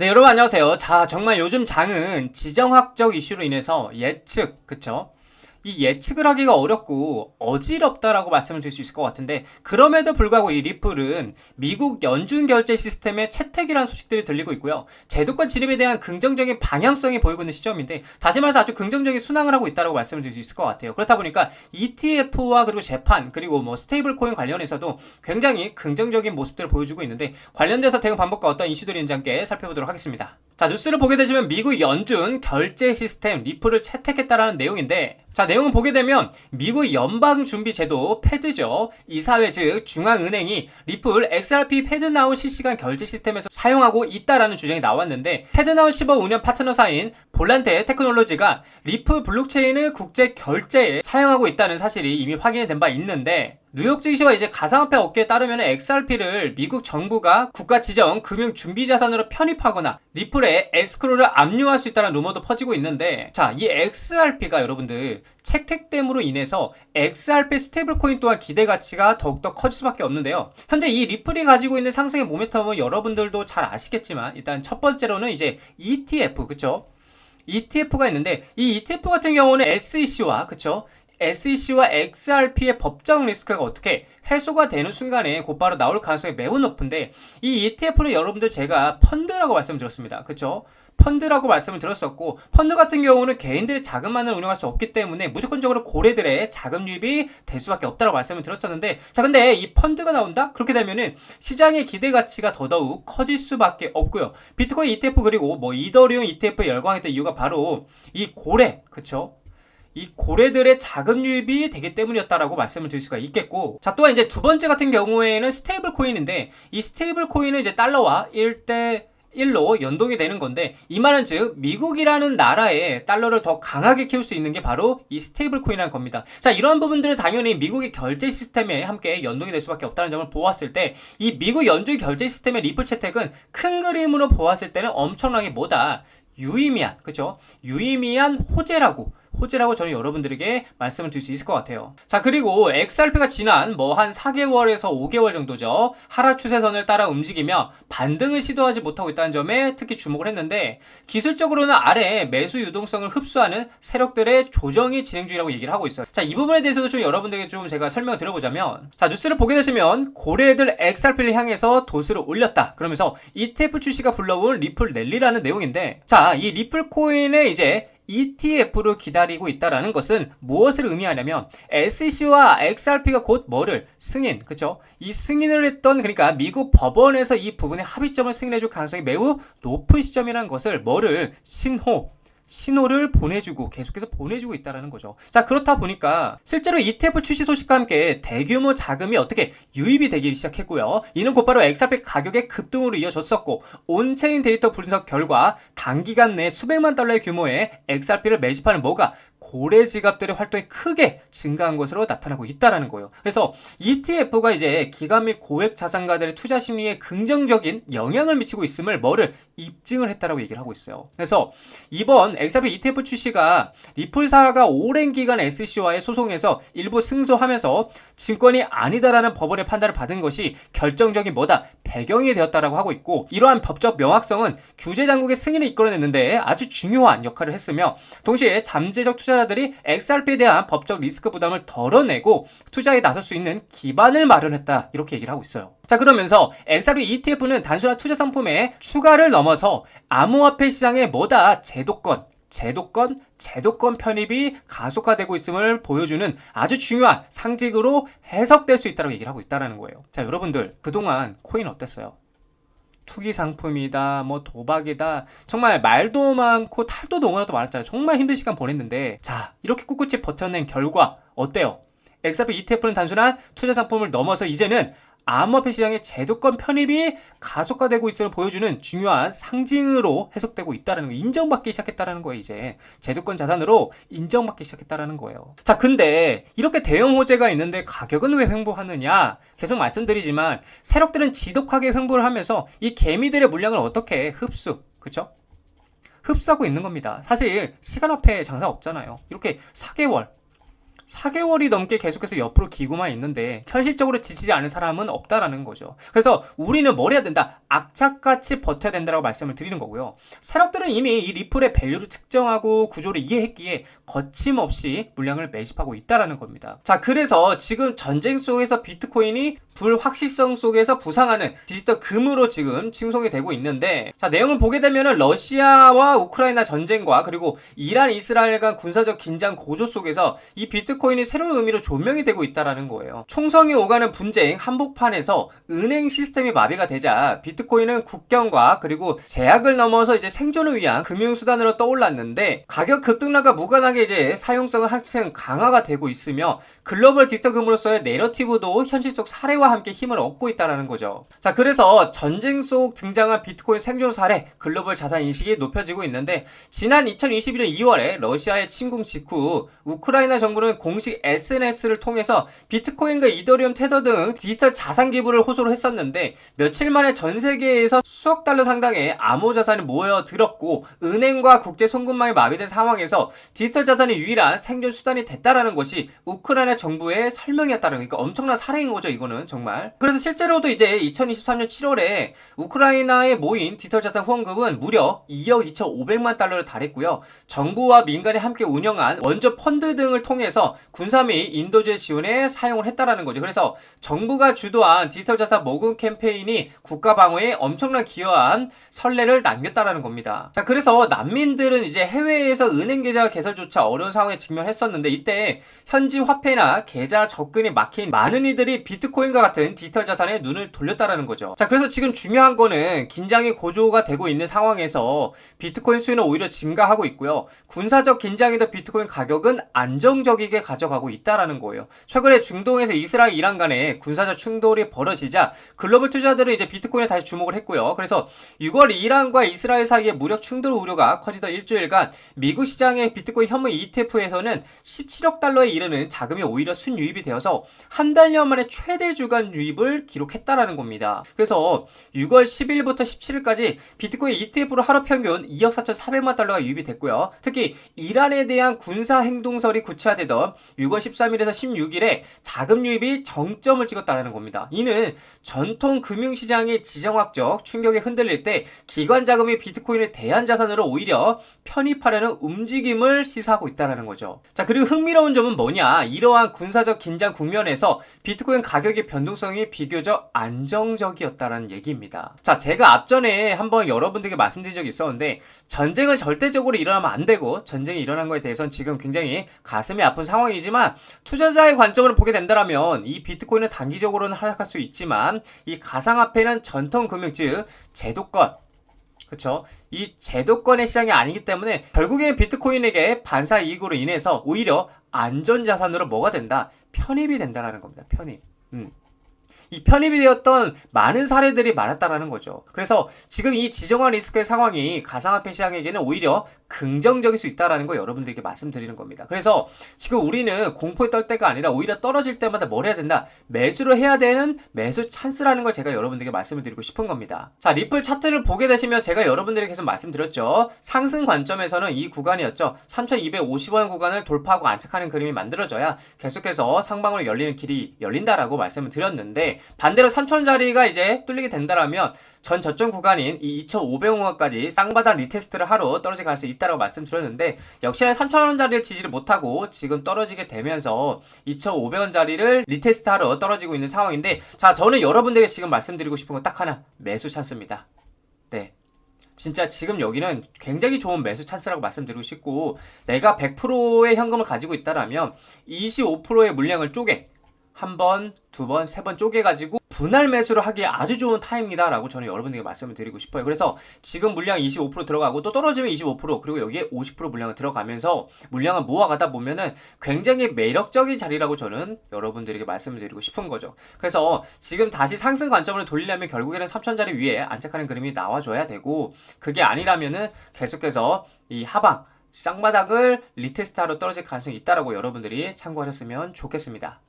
네, 여러분 안녕하세요. 자, 정말 요즘 장은 지정학적 이슈로 인해서 예측, 그쵸? 이 예측을 하기가 어렵고 어지럽다라고 말씀을 드릴 수 있을 것 같은데, 그럼에도 불구하고 이 리플은 미국 연준 결제 시스템의 채택이라는 소식들이 들리고 있고요. 제도권 진입에 대한 긍정적인 방향성이 보이고 있는 시점인데, 다시 말해서 아주 긍정적인 순항을 하고 있다고 말씀을 드릴 수 있을 것 같아요. 그렇다 보니까 ETF와 그리고 재판 그리고 뭐 스테이블 코인 관련해서도 굉장히 긍정적인 모습들을 보여주고 있는데, 관련돼서 대응 방법과 어떤 이슈들이 있는지 함께 살펴보도록 하겠습니다. 자, 뉴스를 보게 되시면 미국 연준 결제 시스템 리플을 채택했다라는 내용인데, 자, 내용을 보게 되면 미국 연방준비제도 패드죠. 이사회 즉 중앙은행이 리플 XRP 패드나우 실시간 결제 시스템에서 사용하고 있다라는 주장이 나왔는데, 패드나우 15운영 파트너사인 볼란테 테크놀로지가 리플 블록체인을 국제 결제에 사용하고 있다는 사실이 이미 확인이 된 바 있는데, 뉴욕 증시와 이제 가상화폐 업계에 따르면 XRP를 미국 정부가 국가 지정 금융 준비 자산으로 편입하거나 리플에 에스크로를 압류할 수 있다는 루머도 퍼지고 있는데, 자, 이 XRP가 여러분들 채택됨으로 인해서 XRP 스테이블 코인 또한 기대 가치가 더욱더 커질 수밖에 없는데요. 현재 이 리플이 가지고 있는 상승의 모멘텀은 여러분들도 잘 아시겠지만, 일단 첫 번째로는 이제 ETF, 그쵸? ETF가 있는데, 이 ETF 같은 경우는 SEC와 그쵸? SEC와 XRP의 법적 리스크가 어떻게 해소가 되는 순간에 곧바로 나올 가능성이 매우 높은데, 이 ETF는 여러분들 제가 펀드라고 말씀드렸습니다. 그쵸? 펀드라고 말씀을 드렸었고, 펀드 같은 경우는 개인들의 자금만을 운영할 수 없기 때문에 무조건적으로 고래들의 자금 유입이 될 수밖에 없다고 말씀을 드렸었는데, 자, 근데 이 펀드가 나온다? 그렇게 되면은 시장의 기대 가치가 더더욱 커질 수밖에 없고요. 비트코인 ETF 그리고 뭐 이더리움 ETF에 열광했던 이유가 바로 이 고래, 그쵸? 이 고래들의 자금 유입이 되기 때문이었다라고 말씀을 드릴 수가 있겠고, 자, 또한 이제 두 번째 같은 경우에는 스테이블 코인인데, 이 스테이블 코인은 이제 달러와 1대1로 연동이 되는 건데, 이 말은 즉 미국이라는 나라에 달러를 더 강하게 키울 수 있는 게 바로 이 스테이블 코인이라는 겁니다. 자, 이러한 부분들은 당연히 미국의 결제 시스템에 함께 연동이 될 수밖에 없다는 점을 보았을 때, 이 미국 연준 결제 시스템의 리플 채택은 큰 그림으로 보았을 때는 엄청나게 뭐다 유의미한, 그쵸? 유의미한 호재라고 저는 여러분들에게 말씀을 드릴 수 있을 것 같아요. 자, 그리고 XRP가 지난 뭐 한 4개월에서 5개월 정도죠, 하락 추세선을 따라 움직이며 반등을 시도하지 못하고 있다는 점에 특히 주목을 했는데, 기술적으로는 아래 매수 유동성을 흡수하는 세력들의 조정이 진행 중이라고 얘기를 하고 있어요. 자, 이 부분에 대해서도 좀 여러분들에게 좀 제가 설명을 드려보자면, 자, 뉴스를 보게 되시면 고래들 XRP를 향해서 도수를 올렸다, 그러면서 ETF 출시가 불러온 리플 랠리라는 내용인데, 자, 이 리플 코인의 이제 ETF로 기다리고 있다라는 것은 무엇을 의미하냐면, SEC와 XRP가 곧 뭐를 승인, 그쵸? 이 승인을 했던, 그러니까 미국 법원에서 이 부분의 합의점을 승인해줄 가능성이 매우 높은 시점이라는 것을 뭐를 신호를 보내주고 계속해서 보내주고 있다는 거죠. 자, 그렇다 보니까 실제로 ETF 출시 소식과 함께 대규모 자금이 어떻게 유입이 되기 시작했고요. 이는 곧바로 XRP 가격의 급등으로 이어졌었고, 온체인 데이터 분석 결과 단기간 내 수백만 달러의 규모의 XRP를 매집하는 뭐가 고래 지갑들의 활동이 크게 증가한 것으로 나타나고 있다는 거예요. 그래서 ETF가 이제 기관 및 고액 자산가들의 투자 심리에 긍정적인 영향을 미치고 있음을 뭐를 입증을 했다라고 얘기를 하고 있어요. 그래서 이번 XRP ETF 출시가 리플사가 오랜 기간 SEC와의 소송에서 일부 승소하면서 증권이 아니다라는 법원의 판단을 받은 것이 결정적인 뭐다 배경이 되었다라고 하고 있고, 이러한 법적 명확성은 규제 당국의 승인을 이끌어냈는데 아주 중요한 역할을 했으며, 동시에 잠재적 투자자들이 XRP에 대한 법적 리스크 부담을 덜어내고 투자에 나설 수 있는 기반을 마련했다, 이렇게 얘기를 하고 있어요. 자, 그러면서 XRP ETF는 단순한 투자 상품의 추가를 넘어서 암호화폐 시장의 뭐다 제도권 편입이 가속화되고 있음을 보여주는 아주 중요한 상징으로 해석될 수 있다고 얘기를 하고 있다는 거예요. 자, 여러분들 그동안 코인 어땠어요? 투기 상품이다, 뭐 도박이다, 정말 말도 많고 탈도 너무나도 많았잖아요. 정말 힘든 시간 보냈는데, 자, 이렇게 꿋꿋이 버텨낸 결과 어때요? XRP ETF는 단순한 투자 상품을 넘어서 이제는 암호화폐 시장의 제도권 편입이 가속화되고 있음을 보여주는 중요한 상징으로 해석되고 있다는 거, 인정받기 시작했다는 거예요. 이제 제도권 자산으로 인정받기 시작했다는 거예요. 자, 근데 이렇게 대형 호재가 있는데 가격은 왜 횡보하느냐? 계속 말씀드리지만 세력들은 지독하게 횡보를 하면서 이 개미들의 물량을 어떻게 그쵸? 흡수하고 있는 겁니다. 사실 시간화폐 장사 없잖아요. 이렇게 4개월 4개월이 넘게 계속해서 옆으로 기고만 있는데 현실적으로 지치지 않은 사람은 없다라는 거죠. 그래서 우리는 뭘 해야 된다? 악착같이 버텨야 된다고 말씀을 드리는 거고요. 세력들은 이미 이 리플의 밸류를 측정하고 구조를 이해했기에 거침없이 물량을 매집하고 있다라는 겁니다. 자, 그래서 지금 전쟁 속에서 비트코인이 불확실성 속에서 부상하는 디지털 금으로 지금 칭송이 되고 있는데, 자, 내용을 보게 되면은 러시아와 우크라이나 전쟁과 그리고 이란 이스라엘 간 군사적 긴장 고조 속에서 이 비트코인이 새로운 의미로 조명이 되고 있다라는 거예요. 총성이 오가는 분쟁 한복판에서 은행 시스템이 마비가 되자 비트코인은 국경과 그리고 제약을 넘어서 이제 생존을 위한 금융수단으로 떠올랐는데, 가격 급등락과 무관하게 이제 사용성은 한층 강화가 되고 있으며 글로벌 디지털 금으로서의 내러티브도 현실 속 사례와 함께 힘을 얻고 있다는 거죠. 자, 그래서 전쟁 속 등장한 비트코인 생존 사례, 글로벌 자산 인식이 높여지고 있는데, 지난 2021년 2월에 러시아의 침공 직후 우크라이나 정부는 공식 SNS를 통해서 비트코인과 이더리움 테더 등 디지털 자산 기부를 호소를 했었는데, 며칠 만에 전 세계에서 수억 달러 상당의 암호 자산이 모여들었고 은행과 국제 송금망이 마비된 상황에서 디지털 자산이 유일한 생존 수단이 됐다라는 것이 우크라이나 정부의 설명이었다는, 그러니까 엄청난 사례인 거죠, 이거는 정말. 그래서 실제로도 이제 2023년 7월에 우크라이나에 모인 디지털 자산 후원금은 무려 2억 2,500만 달러를 달했고요. 정부와 민간이 함께 운영한 원조 펀드 등을 통해서 군사 및 인도주의 지원에 사용을 했다라는 거죠. 그래서 정부가 주도한 디지털 자산 모금 캠페인이 국가 방어에 엄청난 기여한 선례를 남겼다라는 겁니다. 자, 그래서 난민들은 이제 해외에서 은행 계좌 개설조차 어려운 상황에 직면했었는데, 이때 현지 화폐나 계좌 접근이 막힌 많은 이들이 비트코인과 같은 디지털 자산에 눈을 돌렸다라는 거죠. 자, 그래서 지금 중요한 거는 긴장이 고조가 되고 있는 상황에서 비트코인 수요는 오히려 증가하고 있고요. 군사적 긴장에도 비트코인 가격은 안정적이게 가져가고 있다라는 거예요. 최근에 중동에서 이스라엘 이란 간의 군사적 충돌이 벌어지자 글로벌 투자들은 이제 비트코인에 다시 주목을 했고요. 그래서 6월 이란과 이스라엘 사이의 무력 충돌 우려가 커지던 일주일간 미국 시장의 비트코인 현물 ETF에서는 17억 달러에 이르는 자금이 오히려 순유입이 되어서 한 달여 만에 최대 주간 유입을 기록했다라는 겁니다. 그래서 6월 10일부터 17일까지 비트코인 ETF로 하루 평균 2억 4,400만 달러가 유입이 됐고요. 특히 이란에 대한 군사 행동설이 구체화되던 6월 13일에서 16일에 자금 유입이 정점을 찍었다는 겁니다. 이는 전통 금융시장의 지정학적 충격에 흔들릴 때 기관 자금이 비트코인을 대안 자산으로 오히려 편입하려는 움직임을 시사하고 있다는 거죠. 자, 그리고 흥미로운 점은 뭐냐? 이러한 군사적 긴장 국면에서 비트코인 가격의 변동성이 비교적 안정적이었다는 얘기입니다. 자, 제가 앞전에 한번 여러분들에게 말씀드린 적이 있었는데, 전쟁을 절대적으로 일어나면 안 되고 전쟁이 일어난 거에 대해서는 지금 굉장히 가슴이 아픈 상황이지만, 투자자의 관점으로 보게 된다면 이 비트코인은 단기적으로는 하락할 수 있지만 이 가상화폐는 전통 금융, 즉 제도권, 그쵸? 이 제도권의 시장이 아니기 때문에 결국에는 비트코인에게 반사 이익으로 인해서 오히려 안전자산으로 뭐가 된다? 편입이 된다는 겁니다. 편입. 이 편입이 되었던 많은 사례들이 많았다라는 거죠. 그래서 지금 이 지정한 리스크의 상황이 가상화폐 시장에게는 오히려 긍정적일 수 있다는 거 여러분들에게 말씀드리는 겁니다. 그래서 지금 우리는 공포에 떨 때가 아니라 오히려 떨어질 때마다 뭘 해야 된다? 매수를 해야 되는 매수 찬스라는 걸 제가 여러분들에게 말씀을 드리고 싶은 겁니다. 자, 리플 차트를 보게 되시면 제가 여러분들에게 계속 말씀드렸죠. 상승 관점에서는 이 구간이었죠. 3,250원 구간을 돌파하고 안착하는 그림이 만들어져야 계속해서 상방으로 열리는 길이 열린다라고 말씀을 드렸는데, 반대로 3,000원짜리가 이제 뚫리게 된다라면 전 저점 구간인 이 2,500원까지 쌍바닥 리테스트를 하러 떨어질 가능성이 있다고 말씀드렸는데, 역시나 3,000원짜리를 지지를 못하고 지금 떨어지게 되면서 2,500원짜리를 리테스트하러 떨어지고 있는 상황인데, 자, 저는 여러분들에게 지금 말씀드리고 싶은 건 딱 하나, 매수 찬스입니다. 네. 진짜 지금 여기는 굉장히 좋은 매수 찬스라고 말씀드리고 싶고, 내가 100%의 현금을 가지고 있다라면 25%의 물량을 쪼개 한 번, 두 번, 세 번 쪼개가지고 분할 매수를 하기에 아주 좋은 타임이다 라고 저는 여러분들에게 말씀을 드리고 싶어요. 그래서 지금 물량 25% 들어가고 또 떨어지면 25% 그리고 여기에 50% 물량을 들어가면서 물량을 모아가다 보면은 굉장히 매력적인 자리라고 저는 여러분들에게 말씀을 드리고 싶은 거죠. 그래서 지금 다시 상승 관점으로 돌리려면 결국에는 3,000짜리 위에 안착하는 그림이 나와줘야 되고, 그게 아니라면은 계속해서 이 하방 쌍바닥을 리테스트하러 떨어질 가능성이 있다라고 여러분들이 참고하셨으면 좋겠습니다.